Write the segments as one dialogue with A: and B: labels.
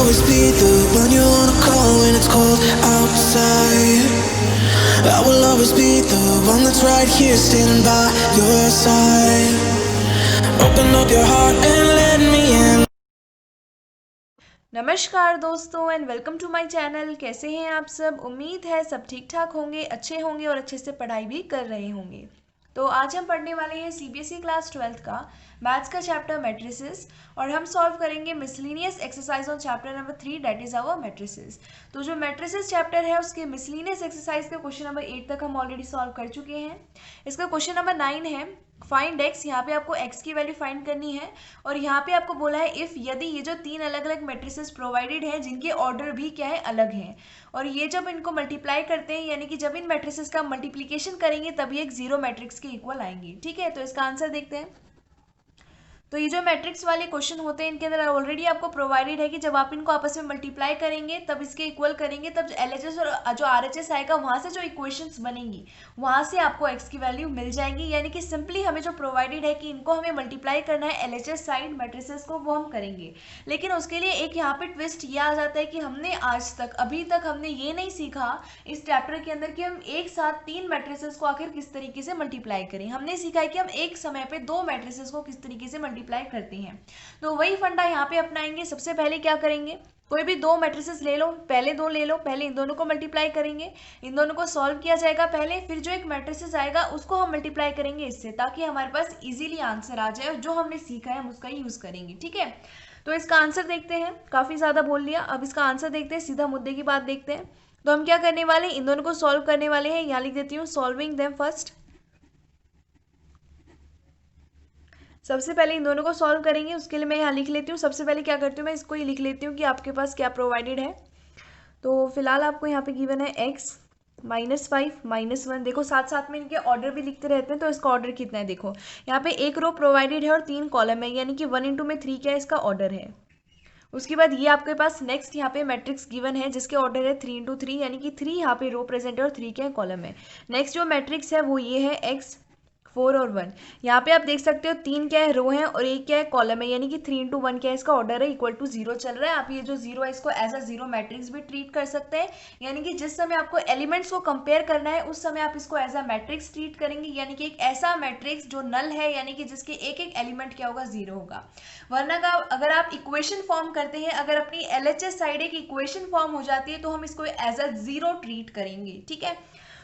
A: always be the one you wanna call when it's cold outside. I will always be the one that's right here standing by your side. Open up your heart and let me in.
B: नमस्कार दोस्तों and welcome to my channel. कैसे हैं आप सब? उम्मीद है सब ठीक ठाक होंगे, अच्छे होंगे और अच्छे से पढ़ाई भी कर रहे होंगे। तो आज हम पढ़ने वाले हैं सीबीएसई क्लास 12th का मैथ्स का चैप्टर मैट्रिसेस और हम सॉल्व करेंगे miscellaneous exercise on chapter number 3 that is our matrices. तो जो मैट्रिसेस चैप्टर है उसके मिसलिनियस एक्सरसाइज का क्वेश्चन नंबर 8 तक हम ऑलरेडी सॉल्व कर चुके हैं। इसका क्वेश्चन नंबर 9 है फाइंड एक्स। यहाँ पे आपको एक्स की वैल्यू फाइंड करनी है और यहाँ पे आपको बोला है इफ यदि ये जो तीन अलग अलग मैट्रिसेस प्रोवाइडेड हैं जिनके ऑर्डर भी क्या है अलग हैं और ये जब इनको मल्टीप्लाई करते हैं यानी कि जब इन मैट्रिसेस का मल्टीप्लिकेशन करेंगे तभी एक जीरो मैट्रिक्स के इक्वल आएंगे। ठीक है, तो इसका आंसर देखते हैं। तो ये जो मैट्रिक्स वाले क्वेश्चन होते हैं इनके अंदर ऑलरेडी आपको प्रोवाइडेड है कि जब आप इनको आपस में मल्टीप्लाई करेंगे तब इसके इक्वल करेंगे तब एलएचएस और जो आरएचएस आएगा वहां से जो इक्वेशंस बनेंगी वहां से आपको एक्स की वैल्यू मिल जाएगी। यानी कि सिंपली हमें जो प्रोवाइडेड है कि इनको हमें मल्टीप्लाई करना है एलएचएस साइड मैट्रिसेस को, वो हम करेंगे। लेकिन उसके लिए एक यहाँ पे ट्विस्ट ये आ जाता है कि हमने आज तक अभी तक हमने ये नहीं सीखा इस चैप्टर के अंदर कि हम एक साथ तीन मैट्रिसेस को आखिर किस तरीके से मल्टीप्लाई करें। हमने सीखा है कि हम एक समय पे दो मैट्रिसेस को किस तरीके से मल्टीप्लाई करते हैं। तो वही फंडा यहाँ पे अपनाएंगे। सबसे पहले क्या करेंगे, कोई भी दो मैट्रिसेस ले लो, पहले दो ले लो, पहले इन दोनों को मल्टीप्लाई करेंगे, इन दोनों को सॉल्व किया जाएगा पहले, फिर जो एक मैट्रिसेस आएगा उसको हम मल्टीप्लाई करेंगे इससे, ताकि हमारे पास इजीली आंसर आ जाए और जो हमने सीखा है हम उसका यूज करेंगे। ठीक है, तो इसका आंसर देखते हैं। काफी ज्यादा बोल लिया, अब इसका आंसर देखते हैं, सीधा मुद्दे की बात देखते हैं। तो हम क्या करने वाले हैं, इन दोनों को सॉल्व करने वाले हैं। यहाँ लिख देती हूँ सॉल्विंग देम फर्स्ट। सबसे पहले इन दोनों को सॉल्व करेंगे, उसके लिए मैं यहाँ लिख लेती हूँ। सबसे पहले क्या करती हूँ, मैं इसको ही लिख लेती हूँ कि आपके पास क्या प्रोवाइडेड है। तो फिलहाल आपको यहाँ पे गिवन है x -5 -1। देखो साथ साथ में इनके ऑर्डर भी लिखते रहते हैं, तो इसका ऑर्डर कितना है देखो। यहाँ पे एक रो प्रोवाइडेड है और तीन कॉलम है, यानी कि 1 इंटू में 3 क्या है, इसका ऑर्डर है। उसके बाद ये आपके पास नेक्स्ट यहाँ पे मैट्रिक्स गिवन है जिसके ऑर्डर है 3 इंटू 3, यानी कि 3 यहाँ पे रो प्रेजेंट है और 3 क्या है, कॉलम है। नेक्स्ट जो मैट्रिक्स है वो ये है x 4 और 1। यहाँ पे आप देख सकते हो तीन क्या है रो है और एक क्या है कॉलम है, यानी कि 3 इंटू 1 क्या है, इसका ऑर्डर है इक्वल टू 0 चल रहा है। आप ये जो 0 है इसको एज अ जीरो मैट्रिक्स भी ट्रीट कर सकते हैं, यानी कि जिस समय आपको एलिमेंट्स को कंपेयर करना है उस समय आप इसको एज अ मैट्रिक्स ट्रीट करेंगे, यानी कि एक ऐसा मैट्रिक्स जो नल है, यानी कि जिसके एक एक एलिमेंट क्या होगा, 0 होगा। वरना का अगर आप इक्वेशन फॉर्म करते हैं, अगर अपनी एलएचएस साइड एक इक्वेशन फॉर्म हो जाती है तो हम इसको एज अ जीरो ट्रीट करेंगे। ठीक है,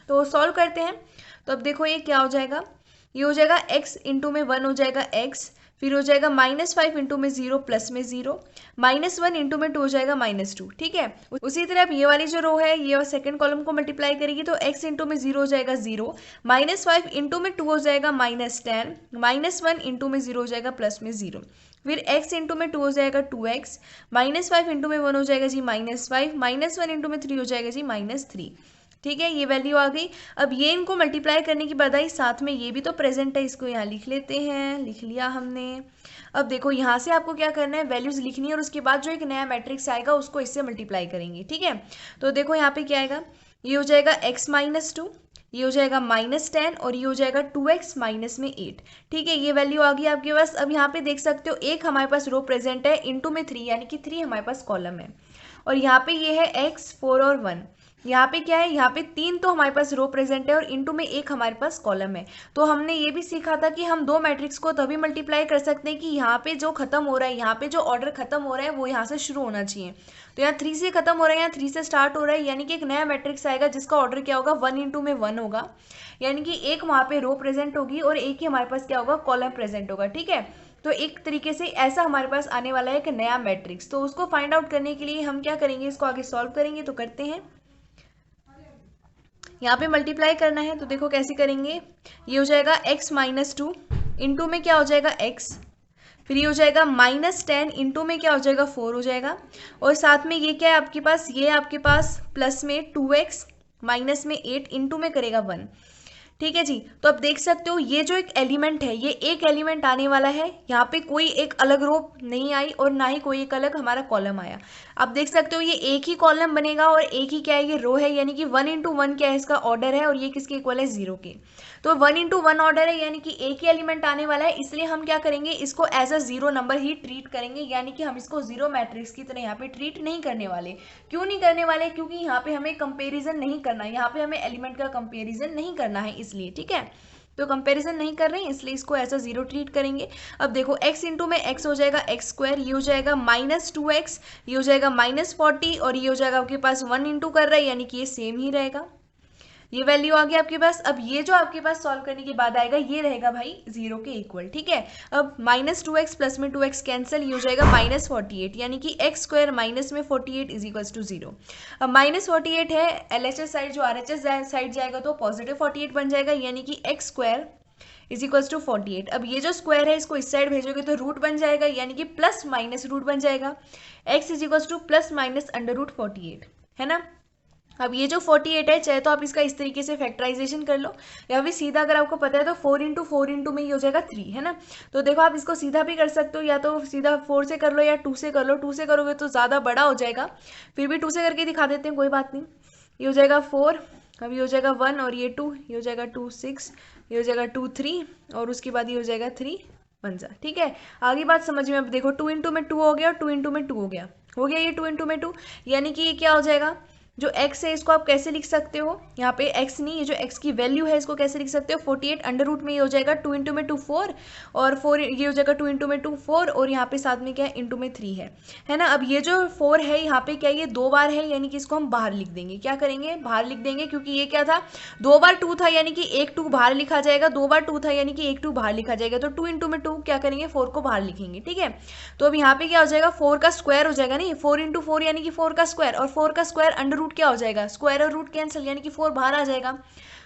B: तो सॉल्व करते हैं। तो अब देखो ये क्या हो जाएगा, ये हो जाएगा x इंटू में 1 हो जाएगा x, फिर हो जाएगा -5 इंटू में 0 प्लस में 0, -1 इंटू में 2 हो जाएगा -2। ठीक है, उसी तरह अब ये वाली जो रो है ये सेकंड कॉलम को मल्टीप्लाई करेगी तो x इंटू में 0 हो जाएगा 0, -5 इंटू में 2 हो जाएगा -10, -1 इंटू में 0 हो जाएगा प्लस में 0, फिर x इंटू में 2 हो जाएगा 2x, -5 इंटू में 1 हो जाएगा जी -5, -1 इंटू में 3 हो जाएगा जी -3। ठीक है, ये वैल्यू आ गई। अब ये इनको मल्टीप्लाई करने की बजाय साथ में ये भी तो प्रेजेंट है, इसको यहाँ लिख लेते हैं, लिख लिया हमने। अब देखो यहाँ से आपको क्या करना है, वैल्यूज लिखनी है और उसके बाद जो एक नया मैट्रिक्स आएगा उसको इससे मल्टीप्लाई करेंगे। ठीक है, तो देखो यहाँ पे क्या आएगा, ये हो जाएगा x -2, ये हो जाएगा -10 और ये हो जाएगा 2x माइनस में 8। ठीक है, ये वैल्यू आ गई आपके पास। अब यहाँ पे देख सकते हो एक हमारे पास रो प्रेजेंट है इंटू में 3, यानी कि 3 हमारे पास कॉलम है और यहाँ पे ये है x 4 और 1। यहाँ पे क्या है, यहाँ पे 3 तो हमारे पास रो प्रेजेंट है और इनटू में 1 हमारे पास कॉलम है। तो हमने ये भी सीखा था कि हम दो मैट्रिक्स को तभी मल्टीप्लाई कर सकते हैं कि यहाँ पे जो खत्म हो रहा है, यहाँ पे जो ऑर्डर खत्म हो रहा है वो यहाँ से शुरू होना चाहिए। तो यहाँ 3 से खत्म हो रहा है, यहाँ 3 से स्टार्ट हो रहा है, यानी कि एक नया मैट्रिक्स आएगा जिसका ऑर्डर क्या होगा, 1 इंटू में 1 होगा, यानी कि एक वहाँ पे रो प्रेजेंट होगी और एक ही हमारे पास क्या होगा, कॉलम प्रेजेंट होगा। ठीक है, तो एक तरीके से ऐसा हमारे पास आने वाला है एक नया मैट्रिक्स। तो उसको फाइंड आउट करने के लिए हम क्या करेंगे, इसको आगे सॉल्व करेंगे। तो करते हैं, यहाँ पे मल्टीप्लाई करना है तो देखो कैसे करेंगे। ये हो जाएगा x -2 इंटू में क्या हो जाएगा x, फिर ये हो जाएगा -10 इंटू में क्या हो जाएगा 4 हो जाएगा, और साथ में ये क्या है आपके पास, ये आपके पास प्लस में 2x माइनस में 8 इंटू में करेगा 1। ठीक है जी। तो अब देख सकते हो ये जो एक एलिमेंट है, ये एक एलिमेंट आने वाला है, यहाँ पे कोई एक अलग रो नहीं आई और ना ही कोई एक अलग हमारा कॉलम आया। आप देख सकते हो ये एक ही कॉलम बनेगा और एक ही क्या है, ये रो है, यानी कि 1 into 1 क्या है इसका ऑर्डर है, और ये किसके इक्वल है, 0 के। तो 1 into 1 ऑर्डर है, यानी कि एक ही एलिमेंट आने वाला है, इसलिए हम क्या करेंगे, इसको एज अ 0 नंबर ही ट्रीट करेंगे, यानी कि हम इसको 0 मैट्रिक्स की तरह यहाँ पे ट्रीट नहीं करने वाले। क्यों नहीं करने वाले, क्योंकि यहाँ पे हमें कंपेरिजन नहीं करना है, यहाँ पे हमें एलिमेंट का कंपेरिजन नहीं करना है, इसलिए। ठीक है, तो कंपैरिजन नहीं कर रहे हैं, इसलिए इसको ऐसा 0 ट्रीट करेंगे। अब देखो x इंटू में x हो जाएगा एक्स स्क्वायर, ये हो जाएगा -2x, ये हो जाएगा -40, और ये हो जाएगा आपके पास 1 इंटू कर रहा है, यानी कि ये सेम ही रहेगा। ये वैल्यू आ गया आपके पास। अब ये जो आपके पास सॉल्व करने के बाद आएगा, ये रहेगा भाई 0 के इक्वल। ठीक है, अब -2x प्लस में 2x कैंसिल, ये हो जाएगा -48, यानी कि x स्क्वायर माइनस में 48 इज इक्वल्स टू 0। अब -48 है, LHS साइड जो RHS साइड जाएगा तो पॉजिटिव 48 बन जाएगा, यानी कि x square is equals to 48। अब ये जो स्क्वायर है इसको इस साइड भेजोगे तो रूट बन जाएगा, यानी कि प्लस माइनस रूट बन जाएगा, x is equals to plus minus √48, है ना। अब ये जो 48 है, चाहे तो आप इसका इस तरीके से फैक्टराइजेशन कर लो, या फिर सीधा अगर आपको पता है तो 4 इंटू 4 इंटू में ये हो जाएगा 3, है ना। तो देखो आप इसको सीधा भी कर सकते हो, या तो सीधा 4 से कर लो या 2 से कर लो। 2 से करोगे तो ज़्यादा बड़ा हो जाएगा, फिर भी 2 से करके दिखा देते हैं, कोई बात नहीं। ये हो जाएगा 4, अब ये हो जाएगा 1 और ये 2, ये हो जाएगा 2 6, ये हो जाएगा 2 3, और उसके बाद ये हो जाएगा 3 1 जा। ठीक है, आगे बात समझ में। अब देखो 2 इंटू में 2 हो गया और 2 इंटू में 2 हो गया ये 2 इंटू में 2, यानी कि ये क्या हो जाएगा, जो x है इसको आप कैसे लिख सकते हो, यहाँ पे x नहीं, ये जो x की वैल्यू है इसको कैसे लिख सकते हो, 48 अंडर रूट में ये हो जाएगा 2 इंटू में 2 4, और 4 ये हो जाएगा 2 इंटू में 2 4, और यहाँ पे साथ में क्या है, इंटू में 3 है ना। अब ये जो 4 है यहाँ पे क्या, ये 2 बार है, यानी कि इसको हम बाहर लिख देंगे। क्या करेंगे, बाहर लिख देंगे, क्योंकि ये क्या था, 2 बार 2 था, यानी कि एक 2 बाहर लिखा जाएगा, 2 बार 2 था, यानी कि एक 2 बाहर लिखा जाएगा, तो 2 इंटू में 2 क्या करेंगे, 4 को बाहर लिखेंगे। ठीक है, तो अब यहाँ पे क्या हो जाएगा, 4 का स्क्वायर हो जाएगा, नहीं 4 इंटू 4 यानी कि 4 का स्क्वायर, और 4 का स्क्वायर अंडर रूट क्या हो जाएगा, स्क्वायर और रूट कैंसिल, यानी कि 4 बाहर आ जाएगा।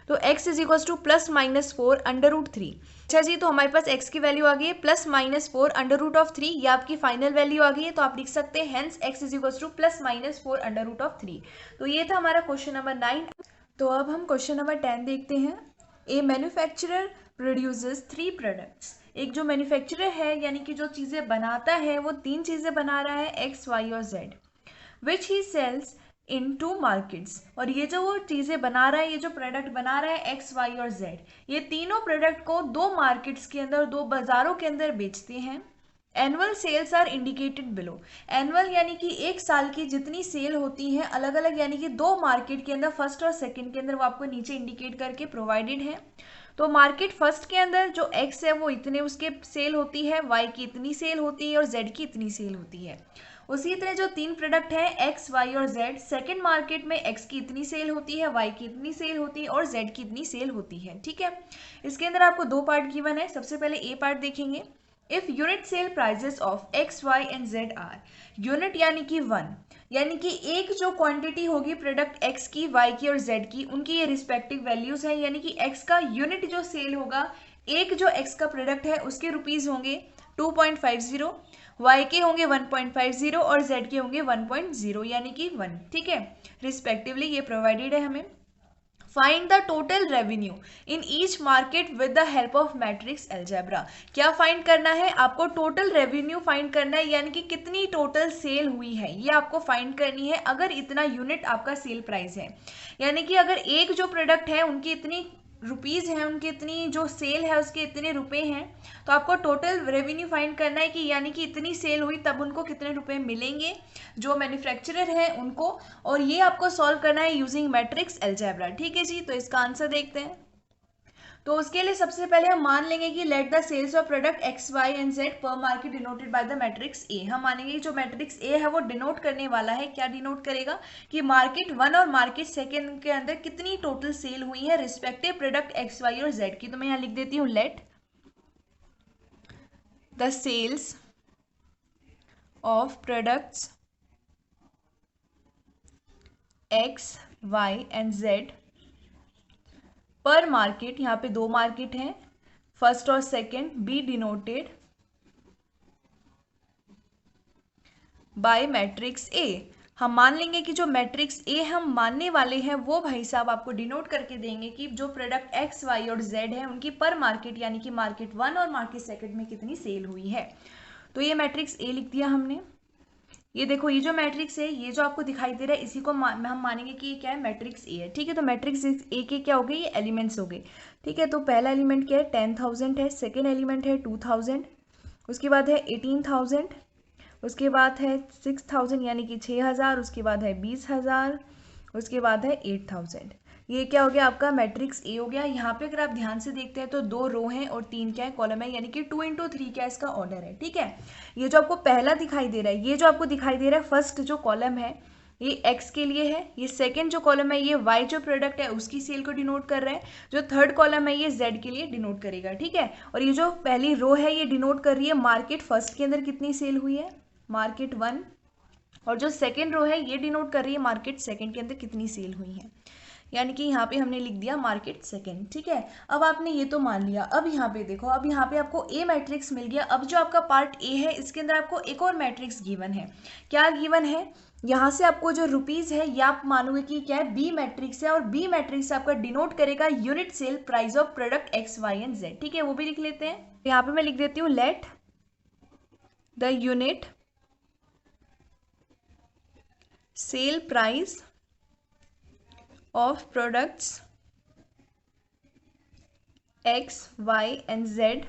B: तो x is equal to plus minus 4 under root 3। अच्छा जी, तो हमारे पास x की वैल्यू आ गई है plus minus 4 under root of 3, ये आपकी फाइनल वैल्यू आ गई है, तो आप लिख सकते हैं hence x is equal to plus minus 4 under root of 3। तो ये था हमारा क्वेश्चन नंबर 9। तो अब हम क्वेश्चन नंबर 10 देखते हैं। ए मैन्युफैक्चरर प्रोड्यूसेस 3 प्रोडक्ट्स। एक जो मैन्युफैक्चरर है, यानी कि जो चीज़ें बनाता है, वो 3 चीज़ें बना रहा है x, y और z, विच ही सेल्स इन 2 मार्केट्स। और ये जो वो चीज़ें बना रहा है, ये जो प्रोडक्ट बना रहा है x, y और z, ये तीनों प्रोडक्ट को 2 मार्केट्स के अंदर, 2 बाजारों के अंदर बेचते हैं। Annual sales are indicated below. Annual यानी कि एक साल की जितनी सेल होती है अलग अलग, यानी कि 2 मार्केट के अंदर, फर्स्ट और सेकंड के अंदर, वो आपको नीचे इंडिकेट करके प्रोवाइडेड है। तो मार्केट फर्स्ट के अंदर जो x है वो इतने उसके सेल होती है, y की इतनी सेल होती है और z की इतनी सेल होती है। उसी तरह जो 3 प्रोडक्ट है x, y और z, सेकंड मार्केट में x की इतनी सेल होती है, y की इतनी सेल होती है और z की इतनी सेल होती है। ठीक है, इसके अंदर आपको 2 पार्ट गिवन है। सबसे पहले ए पार्ट देखेंगे। If unit sale prices of x, y and z are, unit यानी कि 1, यानी कि एक जो क्वांटिटी होगी प्रोडक्ट x की, y की और z की, उनकी ये रिस्पेक्टिव वैल्यूज है, यानी कि x का यूनिट जो सेल होगा, एक जो x का प्रोडक्ट है उसके रुपीज होंगे 2.50, y के होंगे 1.50 और z के होंगे 1.0, यानी कि 1। ठीक है, रिस्पेक्टिवली ये प्रोवाइडेड है हमें। Find the total revenue in each market with the help of matrix algebra. क्या फाइंड करना है आपको, टोटल रेवेन्यू फाइंड करना है, यानी कि कितनी टोटल सेल हुई है ये आपको फाइंड करनी है, अगर इतना यूनिट आपका सेल प्राइस है। यानी कि अगर एक जो प्रोडक्ट है उनकी इतनी रुपीज़ हैं, उनकी इतनी जो सेल है उसके इतने रुपए हैं, तो आपको टोटल रेवेन्यू फाइंड करना है कि यानी कि इतनी सेल हुई तब उनको कितने रुपए मिलेंगे जो मैन्युफैक्चरर है उनको, और ये आपको सॉल्व करना है यूजिंग मैट्रिक्स अलजेब्रा। ठीक है जी, तो इसका आंसर देखते हैं। तो उसके लिए सबसे पहले हम मान लेंगे कि let the sales of product x, y and z per market denoted by the matrix A. हम मानेंगे कि जो मैट्रिक्स ए है वो डिनोट करने वाला है, क्या डिनोट करेगा कि मार्केट 1 और मार्केट सेकेंड के अंदर कितनी टोटल सेल हुई है रिस्पेक्टिव प्रोडक्ट x, y और z की। तो मैं यहाँ लिख देती हूँ let the sales of products x, y and z per market, यहाँ पे 2 मार्केट हैं, फर्स्ट और second, B denoted by matrix A. हम मान लेंगे कि जो मैट्रिक्स ए हम मानने वाले हैं वो भाई साहब आपको डिनोट करके देंगे कि जो प्रोडक्ट एक्स वाई और जेड है उनकी पर मार्केट यानी कि मार्केट 1 और मार्केट सेकंड में कितनी सेल हुई है। तो ये मैट्रिक्स ए लिख दिया हमने। ये देखो ये जो मैट्रिक्स है ये जो आपको दिखाई दे रहा है इसी को हम मानेंगे कि ये क्या है, मैट्रिक्स ए है। ठीक है, तो मैट्रिक्स ए के क्या हो गए, ये एलिमेंट्स हो गए। ठीक है, तो पहला एलिमेंट क्या है 10,000 है, सेकेंड एलिमेंट है 2,000, उसके बाद है 18,000, उसके बाद है 6,000 यानी कि 6,000, उसके बाद है 20,000, उसके बाद है 8,000। ये क्या हो गया आपका मैट्रिक्स ए हो गया। यहाँ पे अगर आप ध्यान से देखते हैं तो 2 रो हैं और 3 क्या है कॉलम है, यानी कि 2 into 3 क्या इसका ऑर्डर है। ठीक है, ये जो आपको पहला दिखाई दे रहा है, ये जो आपको दिखाई दे रहा है फर्स्ट जो कॉलम है ये एक्स के लिए है, ये सेकंड जो कॉलम है ये वाई जो प्रोडक्ट है उसकी सेल को डिनोट कर रहा है, जो थर्ड कॉलम है ये जेड के लिए डिनोट करेगा। ठीक है, और ये जो पहली रो है ये डिनोट कर रही है मार्केट फर्स्ट के अंदर कितनी सेल हुई है, मार्केट 1, और जो सेकेंड रो है ये डिनोट कर रही है मार्केट सेकेंड के अंदर कितनी सेल हुई है, यानी कि यहाँ पे हमने लिख दिया मार्केट सेकेंड। ठीक है, अब आपने ये तो मान लिया। अब यहाँ पे देखो, अब यहाँ पे आपको ए मैट्रिक्स मिल गया। अब जो आपका पार्ट ए है इसके अंदर आपको एक और मैट्रिक्स गिवन है। क्या गिवन है, यहाँ से आपको जो रुपीज़ है ये आप मानोगे कि क्या है, बी मैट्रिक्स है, और बी मैट्रिक्स आपका डिनोट करेगा unit sale price of product X Y and Z. ठीक है, वो भी लिख लेते हैं। यहाँ पे मैं लिख देती हूँ let the unit sale price of products X, Y and Z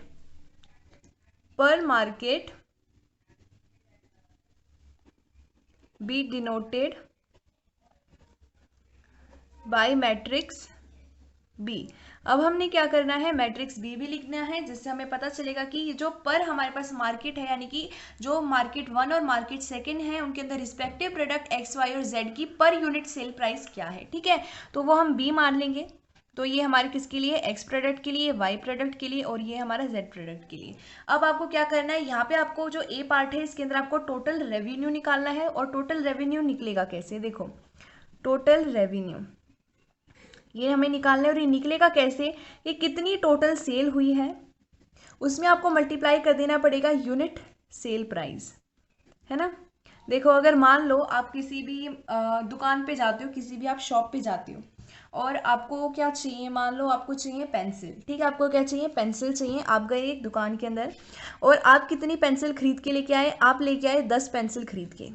B: per market be denoted by matrix B। अब हमने क्या करना है, मैट्रिक्स बी भी लिखना है, जिससे हमें पता चलेगा कि जो पर हमारे पास मार्केट है यानी कि जो मार्केट 1 और मार्केट सेकंड है उनके अंदर रिस्पेक्टिव प्रोडक्ट एक्स वाई और जेड की पर यूनिट सेल प्राइस क्या है। ठीक है, तो वो हम बी मान लेंगे। तो ये हमारे किसके लिए, एक्स प्रोडक्ट के लिए, वाई प्रोडक्ट के लिए, और ये हमारा जेड प्रोडक्ट के लिए। अब आपको क्या करना है, यहाँ पे आपको जो ए पार्ट है इसके अंदर आपको टोटल रेवेन्यू निकालना है। और टोटल रेवेन्यू निकलेगा कैसे, देखो टोटल रेवेन्यू ये हमें निकालना है, और ये निकलेगा कैसे, ये कितनी टोटल सेल हुई है उसमें आपको मल्टीप्लाई कर देना पड़ेगा यूनिट सेल प्राइस, है ना। देखो अगर मान लो आप किसी भी दुकान पे जाते हो, किसी भी आप शॉप पे जाते हो, और आपको क्या चाहिए, मान लो आपको चाहिए पेंसिल। ठीक है, आपको क्या चाहिए, पेंसिल चाहिए। आप गए एक दुकान के अंदर और आप कितनी पेंसिल खरीद के लेके आए, आप लेके आए 10 पेंसिल खरीद के।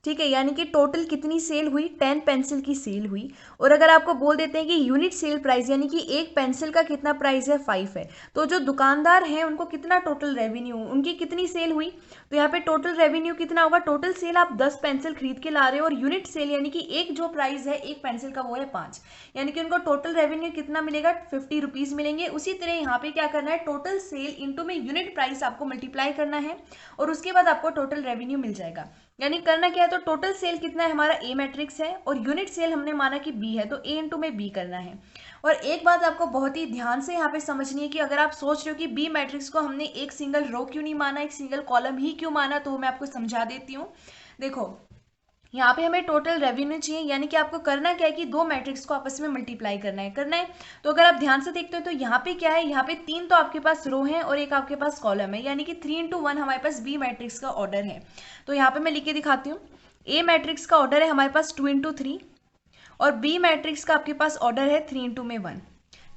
B: ठीक है, यानी कि टोटल कितनी सेल हुई, 10 पेंसिल की सेल हुई। और अगर आपको बोल देते हैं कि यूनिट सेल प्राइस यानी कि एक पेंसिल का कितना प्राइस है, 5 है, तो जो दुकानदार हैं उनको कितना टोटल रेवेन्यू, उनकी कितनी सेल हुई। तो यहाँ पे टोटल रेवेन्यू कितना होगा, टोटल सेल आप 10 पेंसिल खरीद के ला रहे हो, और यूनिट सेल यानी कि एक जो प्राइस है एक पेंसिल का वो है 5, यानी कि उनको टोटल रेवेन्यू कितना मिलेगा, 50 रुपीज़ मिलेंगे। उसी तरह यहाँ पे क्या करना है, टोटल सेल इंटू में यूनिट प्राइस आपको मल्टीप्लाई करना है, और उसके बाद आपको टोटल रेवेन्यू मिल जाएगा। यानी करना क्या है, तो टोटल सेल कितना है हमारा, ए मैट्रिक्स है, और यूनिट सेल हमने माना कि बी है, तो ए इंटू में बी करना है। और एक बात आपको बहुत ही ध्यान से यहाँ पे समझनी है कि अगर आप सोच रहे हो कि बी मैट्रिक्स को हमने एक सिंगल रो क्यों नहीं माना, एक सिंगल कॉलम ही क्यों माना, तो मैं आपको समझा देती हूँ। देखो यहाँ पे हमें टोटल रेवेन्यू चाहिए, यानी कि आपको करना क्या है कि दो मैट्रिक्स को आपस में मल्टीप्लाई करना है। तो अगर आप ध्यान से देखते हो तो यहाँ पे क्या है, यहाँ पे 3 तो आपके पास रो है और एक आपके पास कॉलम है, यानी कि 3 into 1 हमारे पास बी मैट्रिक्स का ऑर्डर है। तो यहाँ पे मैं लिख के दिखाती हूँ, ए मैट्रिक्स का ऑर्डर है हमारे पास 2 into 3, और बी मैट्रिक्स का आपके पास ऑर्डर है 3 into में 1।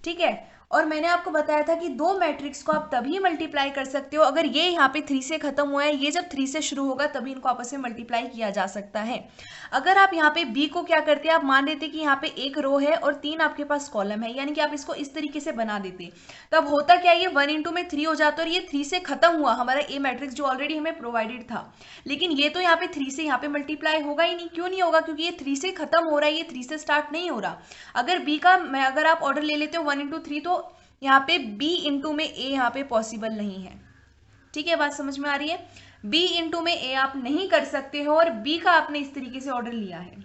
B: ठीक है, और मैंने आपको बताया था कि दो मैट्रिक्स को आप तभी मल्टीप्लाई कर सकते हो अगर ये यहाँ पे 3 से खत्म हुआ है, ये जब 3 से शुरू होगा तभी इनको आपस में मल्टीप्लाई किया जा सकता है। अगर आप यहाँ पे बी को क्या करते हैं, आप मान लेते कि यहाँ पे एक रो है और 3 आपके पास कॉलम है, यानी कि आप इसको इस तरीके से बना देते, तब होता क्या, ये 1 into में 3 हो जाता और ये 3 से खत्म हुआ हमारा ए मैट्रिक्स जो ऑलरेडी हमें प्रोवाइडेड था। लेकिन ये तो यहाँ पे 3 से यहाँ पे मल्टीप्लाई होगा ही नहीं। क्यों नहीं होगा, क्योंकि ये 3 से खत्म हो रहा है, ये 3 से स्टार्ट नहीं हो रहा। अगर बी का अगर आप ऑर्डर ले लेते हो 1 into 3, तो यहाँ पे b इंटू में a यहाँ पे पॉसिबल नहीं है। ठीक है, बात समझ में आ रही है, b इंटू में a आप नहीं कर सकते हो, और b का आपने इस तरीके से ऑर्डर लिया है।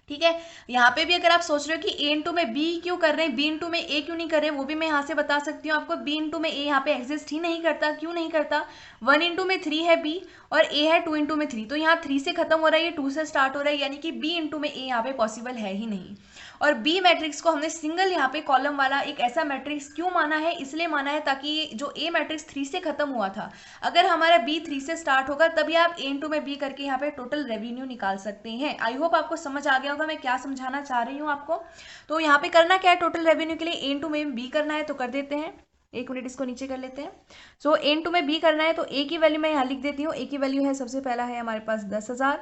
B: ठीक है, यहाँ पे भी अगर आप सोच रहे हो कि a इंटू में b क्यों कर रहे हैं, b इंटू में a क्यों नहीं कर रहे हैं, वो भी मैं यहाँ से बता सकती हूँ आपको। b इंटू में a यहाँ पे एग्जिस्ट ही नहीं करता। क्यों नहीं करता, 1 into में 3 है b, और ए है 2 इंटू में 3, तो यहाँ 3 से खत्म हो रहा है, ये 2 से स्टार्ट हो रहा है, यानी कि बी इंटू में ए यहाँ पे पॉसिबल है ही नहीं। और बी मैट्रिक्स को हमने सिंगल यहाँ पे कॉलम वाला एक ऐसा मैट्रिक्स क्यों माना है, इसलिए माना है ताकि जो ए मैट्रिक्स 3 से खत्म हुआ था, अगर हमारा बी 3 से स्टार्ट होगा तभी आप ए इंटू में बी करके यहाँ पे टोटल रेवेन्यू निकाल सकते हैं। आई होप आपको समझ आ गया होगा मैं क्या समझाना चाह रही हूँ आपको। तो यहाँ पे करना क्या है, टोटल रेवेन्यू के लिए ए इंटू में बी करना है, तो कर देते हैं। एक मिनट इसको नीचे कर लेते हैं। सो ए इंटू में बी करना है, तो ए की वैल्यू मैं यहाँ लिख देती हूँ। ए की वैल्यू है, सबसे पहला है हमारे पास 10,000,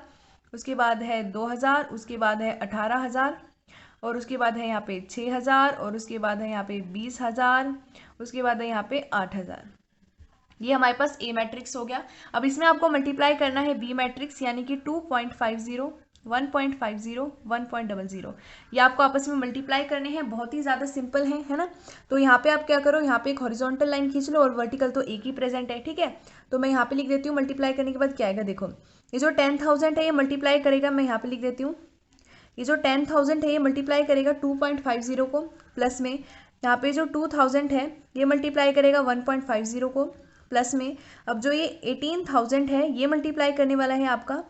B: उसके बाद है 2,000, उसके बाद है 18,000, और उसके बाद है यहाँ पे 6,000, और उसके बाद है यहाँ पे 20,000, उसके बाद है यहाँ पे 8,000। ये हमारे पास ए मैट्रिक्स हो गया। अब इसमें आपको मल्टीप्लाई करना है बी मैट्रिक्स, यानी कि 2.50, 1.50, 1.00, ये आपको आपस में मल्टीप्लाई करने हैं। बहुत ही ज़्यादा सिंपल है ना। तो यहाँ पे आप क्या करो, यहाँ पे एक हॉरिजॉन्टल लाइन खींच लो, और वर्टिकल तो एक ही प्रेजेंट है, ठीक है। तो मैं यहाँ पे लिख देती हूँ, मल्टीप्लाई करने के बाद क्या आएगा, देखो ये जो 10,000 है ये मल्टीप्लाई करेगा, मैं यहाँ पे लिख देती हूँ, ये जो 10,000 है ये मल्टीप्लाई करेगा 2.50 को, प्लस में यहाँ पे जो 2,000 है ये मल्टीप्लाई करेगा 1.50 को, प्लस में अब जो ये 18,000 है ये मल्टीप्लाई करने वाला है आपका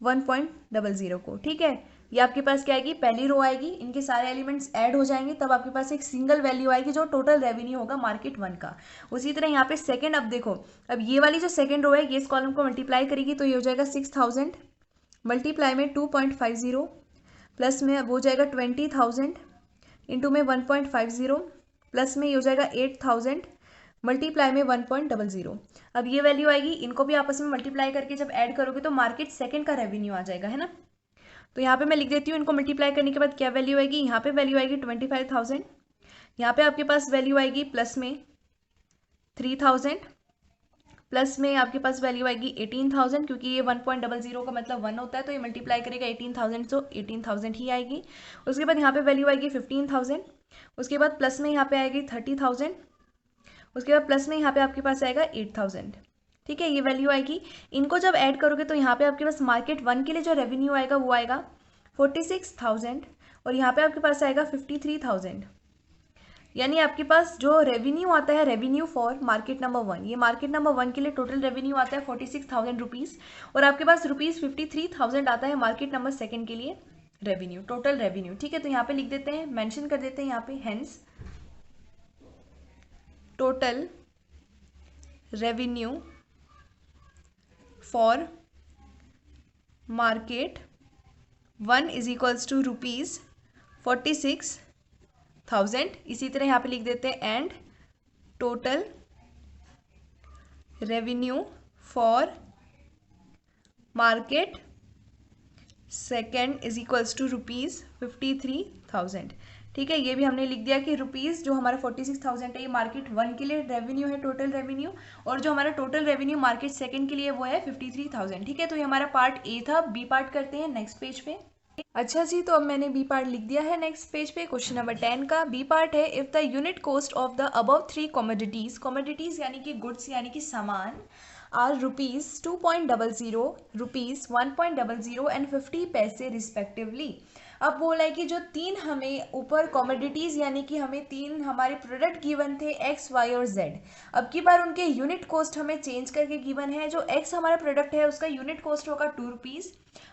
B: 1.00 को, ठीक है। ये आपके पास क्या आएगी, पहली रो आएगी, इनके सारे एलिमेंट्स ऐड हो जाएंगे, तब आपके पास एक सिंगल वैल्यू आएगी जो टोटल रेवेन्यू होगा मार्केट 1 का। उसी तरह यहाँ पे सेकंड, अब देखो, अब ये वाली जो सेकंड रो है ये इस कॉलम को मल्टीप्लाई करेगी, तो ये हो जाएगा 6,000 मल्टीप्लाई में 2.50, प्लस में अब हो जाएगा 20,000 इंटू में 1.50, प्लस में ये हो जाएगा 8,000 मल्टीप्लाई में 1.00। अब ये वैल्यू आएगी, इनको भी आपस में मल्टीप्लाई करके जब ऐड करोगे तो मार्केट सेकंड का रेवेन्यू आ जाएगा, है ना। तो यहाँ पे मैं लिख देती हूँ, इनको मल्टीप्लाई करने के बाद क्या वैल्यू आएगी, यहाँ पे वैल्यू आएगी 25,000, यहाँ पे आपके पास वैल्यू आएगी प्लस में 3,000, प्लस में आपके पास वैल्यू आएगी 18,000, क्योंकि ये 1.00 का मतलब 1 होता है, तो ये मल्टीप्लाई करेगा 18,000, तो 18,000 ही आएगी। उसके बाद यहाँ पे वैल्यू आएगी 15,000, उसके बाद प्लस में यहाँ पे आएगी 30,000, उसके बाद प्लस में यहाँ पे आपके पास आएगा 8,000, ठीक है, ये वैल्यू आएगी। इनको जब ऐड करोगे तो यहाँ पे आपके पास मार्केट 1 के लिए जो रेवेन्यू आएगा वो आएगा 46,000, और यहाँ पे आपके पास आएगा 53,000, यानी आपके पास जो रेवेन्यू आता है, रेवेन्यू फॉर मार्केट नंबर 1, ये मार्केट नंबर 1 के लिए टोटल रेवेन्यू आता है 46,000 रुपीज़, और आपके पास रुपीज़ 53,000 आता है मार्केट नंबर 2 के लिए रेवेन्यू, टोटल रेवेन्यू, ठीक है। तो यहाँ पे लिख देते हैं, मेंशन कर देते हैं यहाँ पे, hence total revenue for market 1 is equals to rupees 46,000। इसी तरह यहाँ पे लिख देते हैं, and total revenue for market 2 is equals to rupees 53,000, ठीक है। ये भी हमने लिख दिया कि रुपीज़ जो हमारा 46,000 है ये मार्केट 1 के लिए रेवेन्यू है, टोटल रेवेन्यू, और जो हमारा टोटल रेवेन्यू मार्केट 2 के लिए वो है 53,000, ठीक है। तो ये हमारा पार्ट ए था। बी पार्ट करते हैं नेक्स्ट पेज पे। अच्छा जी, तो अब मैंने बी पार्ट लिख दिया है नेक्स्ट पेज पे। क्वेश्चन नंबर 10 का बी पार्ट है, if the unit cost of the above 3 commodities, commodities यानी कि गुड्स यानी कि सामान, आर रुपीज़ 2.00, रुपीज़ 1.00 एंड 50 पैसे रिस्पेक्टिवली। अब बोला है कि जो 3 हमें ऊपर कमोडिटीज़ यानी कि हमें 3 हमारे प्रोडक्ट गिवन थे एक्स, वाई और जेड, अब की बार उनके यूनिट कॉस्ट हमें चेंज करके गिवन है। जो एक्स हमारा प्रोडक्ट है उसका यूनिट कॉस्ट होगा 2 रुपीज़,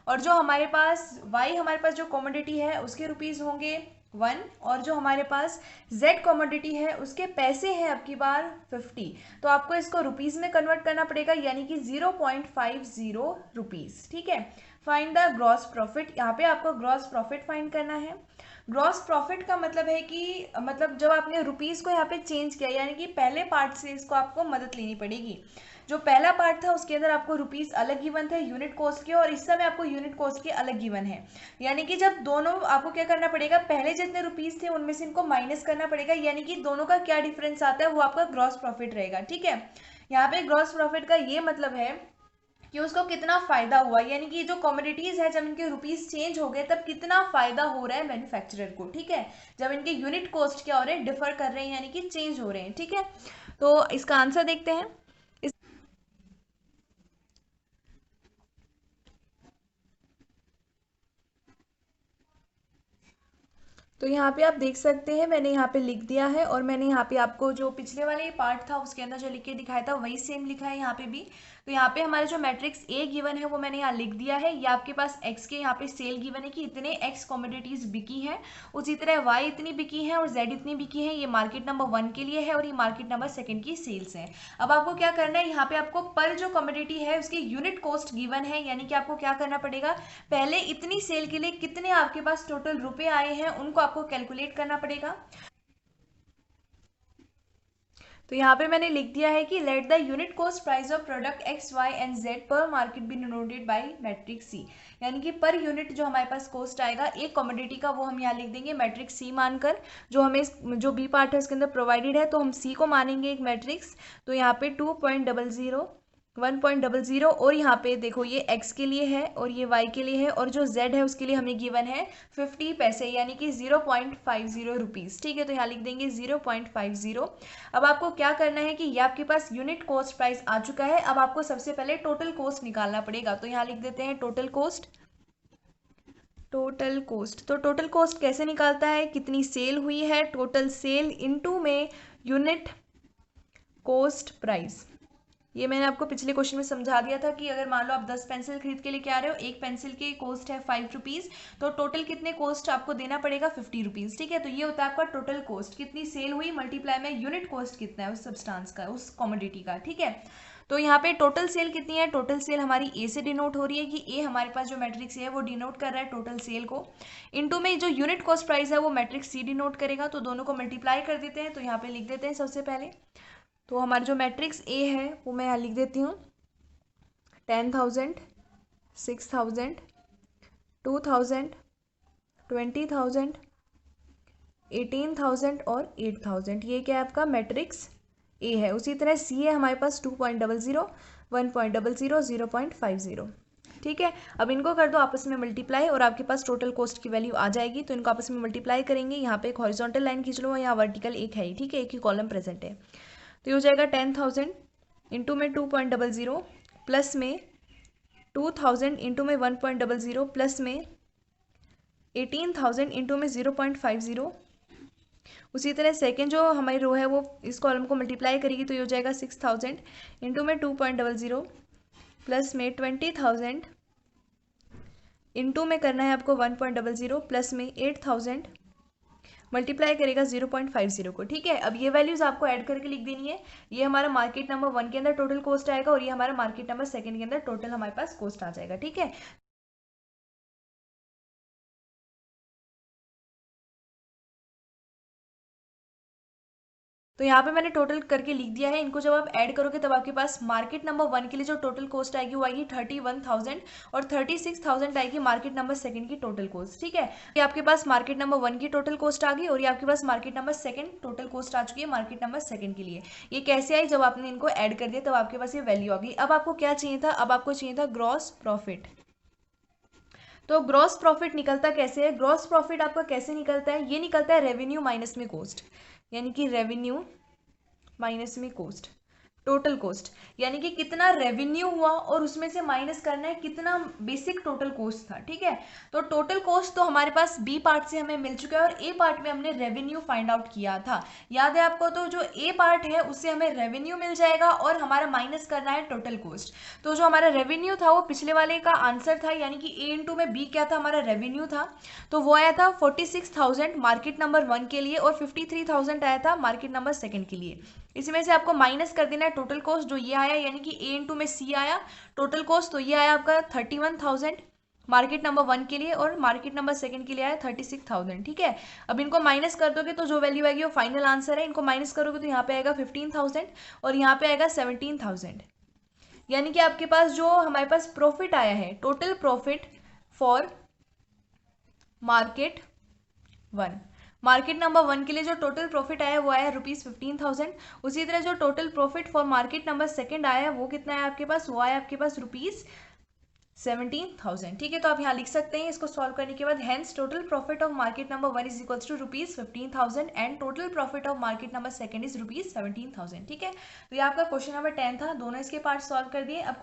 B: और जो हमारे पास वाई हमारे पास जो कमोडिटी है उसके रुपीज़ होंगे 1, और जो हमारे पास जेड कमोडिटी है उसके पैसे हैं अब की बार 50। तो आपको इसको रुपीज़ में कन्वर्ट करना पड़ेगा, यानी कि 0.50 रुपीज़, ठीक है। फाइंड द ग्रॉस प्रॉफिट, यहाँ पे आपको ग्रॉस प्रॉफिट फाइंड करना है। ग्रॉस प्रॉफिट का मतलब है कि मतलब जब आपने रुपीज़ को यहाँ पे चेंज किया, यानी कि पहले पार्ट से इसको आपको मदद लेनी पड़ेगी। जो पहला पार्ट था उसके अंदर आपको रुपीज़ अलग गिवन थे यूनिट कॉस्ट के, और इस समय आपको यूनिट कॉस्ट के अलग गिवन है, यानी कि जब दोनों आपको क्या करना पड़ेगा, पहले जितने रुपीज़ थे उनमें से इनको माइनस करना पड़ेगा, यानी कि दोनों का क्या डिफरेंस आता है वो आपका ग्रॉस प्रॉफिट रहेगा, ठीक है। यहाँ पे ग्रॉस प्रॉफिट का ये मतलब है कि उसको कितना फायदा हुआ, यानी कि जो कमोडिटीज है जब इनके रुपीस चेंज हो गए तब कितना फायदा हो रहा है मैन्युफैक्चरर को, ठीक है। जब इनके यूनिट कॉस्ट क्या हो रहे हैं, डिफर कर रहे हैं, यानी कि चेंज हो रहे हैं, ठीक है। तो इसका आंसर देखते हैं। तो यहाँ पे आप देख सकते हैं मैंने यहाँ पे लिख दिया है, और मैंने यहाँ पे आपको जो पिछले वाले पार्ट था उसके अंदर जो लिख के दिखाया था वही सेम लिखा है यहाँ पे भी। तो यहाँ पे हमारे जो मैट्रिक्स ए गिवन है वो मैंने यहाँ लिख दिया है। ये आपके पास एक्स के यहाँ पे सेल गिवन है कि इतने एक्स कमोडिटीज बिकी हैं, उसी तरह वाई इतनी बिकी है और जेड इतनी बिकी है। ये मार्केट नंबर 1 के लिए है और ये मार्केट नंबर 2 की सेल्स है। अब आपको क्या करना है, यहाँ पे आपको पर जो कमोडिटी है उसकी यूनिट कॉस्ट गिवन है, यानी कि आपको क्या करना पड़ेगा, पहले इतनी सेल के लिए कितने आपके पास टोटल रुपए आए हैं उनको आपको कैलकुलेट करना पड़ेगा। तो यहाँ पे मैंने लिख दिया है कि let the unit cost price of product X Y and Z per market be denoted by matrix C, यानी कि पर यूनिट जो हमारे पास कॉस्ट आएगा एक कमोडिटी का वो हम यहाँ लिख देंगे मैट्रिक्स सी मानकर। जो हमें जो बी पार्ट है उसके अंदर प्रोवाइडेड है तो हम सी को मानेंगे एक मैट्रिक्स। तो यहाँ पे 2.00 1.00 और यहाँ पे देखो ये x के लिए है और ये y के लिए है, और जो z है उसके लिए हमें गिवन है 50 पैसे, यानी कि 0.50 रुपीज़। ठीक है, तो यहाँ लिख देंगे 0.50। अब आपको क्या करना है कि ये आपके पास यूनिट कॉस्ट प्राइस आ चुका है। अब आपको सबसे पहले टोटल कॉस्ट निकालना पड़ेगा। तो यहाँ लिख देते हैं टोटल कॉस्ट। टोटल कॉस्ट, तो टोटल कॉस्ट कैसे निकालता है, कितनी सेल हुई है, टोटल सेल इनटू में यूनिट कॉस्ट प्राइस। ये मैंने आपको पिछले क्वेश्चन में समझा दिया था कि अगर मान लो आप 10 पेंसिल खरीद के लेके आ रहे हो, एक पेंसिल की कॉस्ट है 5 रुपीज़, तो टोटल कितने कॉस्ट आपको देना पड़ेगा 50 रुपीज़। ठीक है, तो ये होता है आपका टोटल कॉस्ट, कितनी सेल हुई मल्टीप्लाई में यूनिट कॉस्ट कितना है उस सब्सटेंस का, उस कमोडिटी का। ठीक है, तो यहाँ पे टोटल सेल कितनी है, टोटल सेल हमारी ए से डिनोट हो रही है कि ए हमारे पास जो मैट्रिक्स है वो डिनोट कर रहा है टोटल सेल को, इनटू में जो यूनिट कॉस्ट प्राइस है वो मैट्रिक्स सी डिनोट करेगा। तो दोनों को मल्टीप्लाई कर देते हैं। तो यहाँ पे लिख देते हैं सबसे पहले, तो हमारा जो मैट्रिक्स ए है वो मैं यहाँ लिख देती हूँ 10,000, 6,000, 2,000, 20,000, 18,000 और 8,000। ये क्या है आपका मैट्रिक्स ए है। उसी तरह सी है हमारे पास 2.00, 1.00, 0.50। ठीक है, अब इनको कर दो आपस में मल्टीप्लाई और आपके पास टोटल कॉस्ट की वैल्यू आ जाएगी। तो इनको आपस में मल्टीप्लाई करेंगे, यहाँ पे एक हॉरिजॉन्टल लाइन खींच लो, यहाँ वर्टिकल एक है ही। ठीक है, एक ही कॉलम प्रेजेंट है। तो ये हो जाएगा 10,000 इंटू में 2.00 प्लस में 2,000 इंटू में 1.00 प्लस में 18,000 इंटू में 0.50। उसी तरह सेकेंड जो हमारी रो है वो इस कॉलम को मल्टीप्लाई करेगी, तो ये हो जाएगा 6,000 इंटू में 2.00 प्लस में 20,000 इंटू में करना है आपको 1.00 प्लस में 8,000 मल्टीप्लाई करेगा 0.50 को। ठीक है, अब ये वैल्यूज आपको ऐड करके लिख देनी है। ये हमारा मार्केट नंबर 1 के अंदर टोटल कॉस्ट आएगा और ये हमारा मार्केट नंबर 2 के अंदर टोटल हमारे पास कॉस्ट आ जाएगा। ठीक है, तो यहाँ पे मैंने टोटल करके लिख दिया है। इनको जब आप ऐड करोगे तब आपके पास मार्केट नंबर 1 के लिए जो टोटल कॉस्ट आएगी वो आएगी 31,000 और 36,000 आएगी मार्केट नंबर 2 की टोटल कॉस्ट। ठीक है, ये आपके पास मार्केट नंबर 1 की टोटल कॉस्ट आ गई और ये आपके पास मार्केट नंबर 2 टोटल कॉस्ट आ चुकी है मार्केट नंबर 2 के लिए। ये कैसे आई, जब आपने इनको ऐड कर दिया तब आपके पास ये वैल्यू आ गई। अब आपको क्या चाहिए था, अब आपको चाहिए था ग्रॉस प्रॉफिट। तो ग्रॉस प्रॉफिट निकलता कैसे है, ग्रॉस प्रॉफिट आपका कैसे निकलता है, ये निकलता है रेवेन्यू माइनस में कॉस्ट, यानी कि रेवेन्यू माइनस में कॉस्ट, टोटल कॉस्ट, यानी कि कितना रेवेन्यू हुआ और उसमें से माइनस करना है कितना बेसिक टोटल कॉस्ट था। ठीक है, तो टोटल कॉस्ट तो हमारे पास बी पार्ट से हमें मिल चुका है और ए पार्ट में हमने रेवेन्यू फाइंड आउट किया था, याद है आपको। तो जो ए पार्ट है उससे हमें रेवेन्यू मिल जाएगा और हमारा माइनस करना है टोटल कॉस्ट। तो जो हमारा रेवेन्यू था वो पिछले वाले का आंसर था, यानी कि ए इंटू में बी क्या था, हमारा रेवेन्यू था। तो वो आया था 46,000 मार्केट नंबर 1 के लिए और 53,000 आया था मार्केट नंबर 2 के लिए। इसमें से आपको माइनस कर देना है टोटल कॉस्ट, जो ये आया, यानी कि ए इंटू में सी आया टोटल कॉस्ट, तो ये आया आपका 31,000 मार्केट नंबर 1 के लिए और मार्केट नंबर 2 के लिए आया 36,000। ठीक है, अब इनको माइनस कर दोगे तो जो वैल्यू आएगी वो फाइनल आंसर है। इनको माइनस करोगे तो यहाँ पे आएगा 15,000 और यहाँ पे आएगा 17,000, यानी कि आपके पास जो हमारे पास प्रॉफिट आया है, total profit for market 1, market number 1 के लिए जो टोटल प्रॉफिट आया वो आया ₹15,000। उसी तरह जो total profit for market number 2 आया वो कितना है आपके पास, वो आया आपके पास ₹17,000। ठीक है, तो आप यहाँ लिख सकते हैं इसको सॉल्व करने के बाद, hence total profit of market number 1 is equals to ₹15,000 and total profit of market number 2 is ₹17,000। ठीक है, तो ये आपका क्वेश्चन नंबर 10 था। दोनों इसके पार्ट सॉल्व कर दिए। अब